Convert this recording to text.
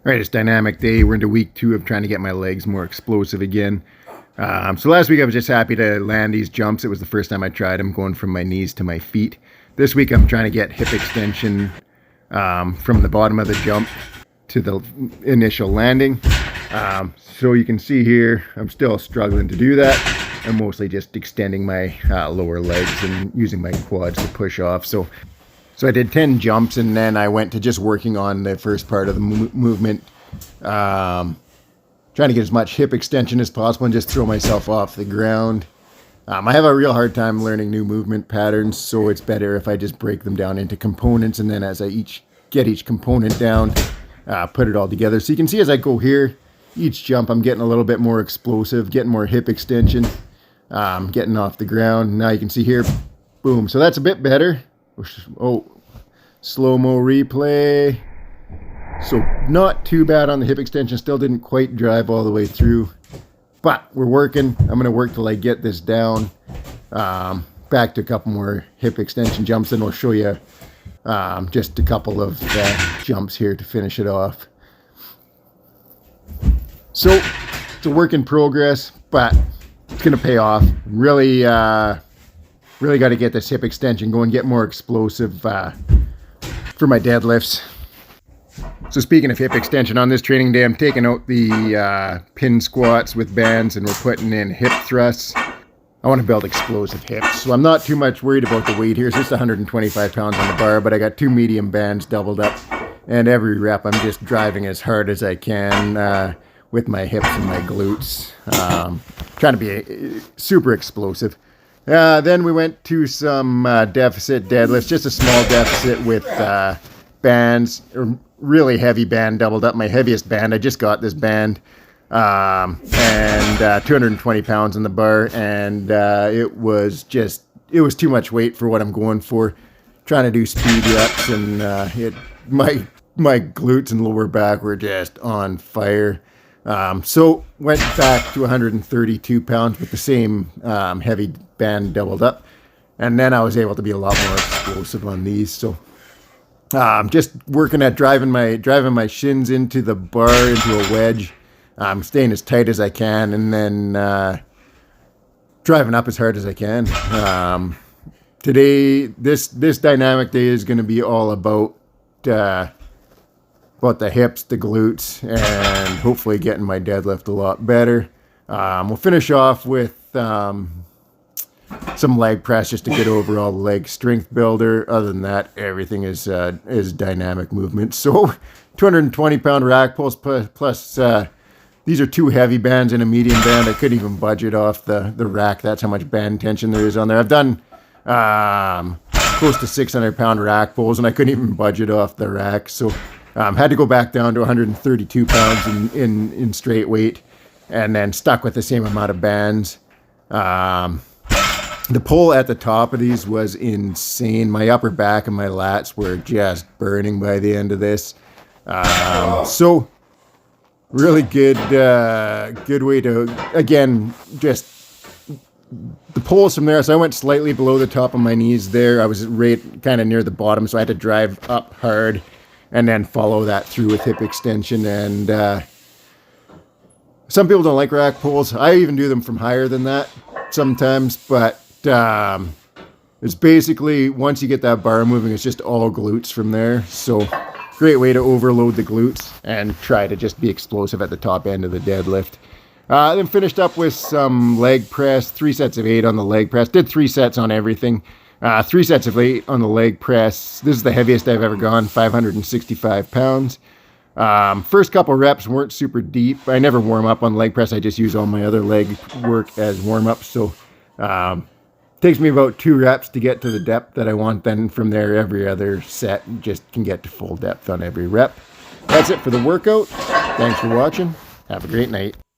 All right, it's dynamic day. We're into week 2 of trying to get my legs more explosive again. So last week I was just happy to land these jumps. It was the first time I tried them, going from my knees to my feet. This week I'm trying to get hip extension from the bottom of the jump to the initial landing. So you can see here, I'm still struggling to do that. I'm mostly just extending my lower legs and using my quads to push off. So I did 10 jumps, and then I went to just working on the first part of the movement, trying to get as much hip extension as possible and just throw myself off the ground. I have a real hard time learning new movement patterns, so it's better if I just break them down into components, and then as I get each component down, put it all together. So you can see as I go here, each jump I'm getting a little bit more explosive, getting more hip extension, getting off the ground. Now you can see here, boom. So that's a bit better. Oh, slow-mo replay. So not too bad on the hip extension. Still didn't quite drive all the way through, but we're working. I'm going to work till I get this down. Back to a couple more hip extension jumps, and we'll show you just a couple of jumps here to finish it off. So it's a work in progress, but it's going to pay off. Really got to get this hip extension going, get more explosive for my deadlifts. So speaking of hip extension, on this training day, I'm taking out the pin squats with bands, and we're putting in hip thrusts. I want to build explosive hips, so I'm not too much worried about the weight here. It's just 125 pounds on the bar, but I got 2 medium bands doubled up, and every rep I'm just driving as hard as I can with my hips and my glutes, trying to be super explosive. Then we went to some deficit deadlifts, just a small deficit with bands, really heavy band doubled up. My heaviest band, I just got this band, and 220 pounds on the bar, and it was too much weight for what I'm going for. Trying to do speed reps, and my glutes and lower back were just on fire. So went back to 132 pounds with the same heavy band doubled up, and then I was able to be a lot more explosive on these. So just working at driving my shins into the bar, into a wedge, staying as tight as I can, and then driving up as hard as I can. Today, this dynamic day is going to be all about the hips, the glutes, and hopefully getting my deadlift a lot better. We'll finish off with some leg press, just to get overall leg strength builder. Other than that, everything is dynamic movement. So 220 pound rack pulls plus these are 2 heavy bands and a medium band. I couldn't even budget off the rack. That's how much band tension there is on there. I've done close to 600 pound rack pulls, and I couldn't even budget off the rack. So had to go back down to 132 pounds in straight weight, and then stuck with the same amount of bands. The pull at the top of these was insane. My upper back and my lats were just burning by the end of this. So really good way to, again, just the pulls from there. So I went slightly below the top of my knees there. I was right kind of near the bottom, so I had to drive up hard and then follow that through with hip extension. And some people don't like rack pulls. I even do them from higher than that sometimes, but it's basically, once you get that bar moving, it's just all glutes from there. So great way to overload the glutes and try to just be explosive at the top end of the deadlift. Then finished up with some leg press, 3 sets of 8 on the leg press. Did 3 sets on everything. 3 sets of 8 on the leg press. This is the heaviest I've ever gone, 565 pounds. First couple reps weren't super deep. I never warm up on leg press. I just use all my other leg work as warm up. So takes me about 2 reps to get to the depth that I want. Then from there, every other set just can get to full depth on every rep. That's it for the workout. Thanks for watching. Have a great night.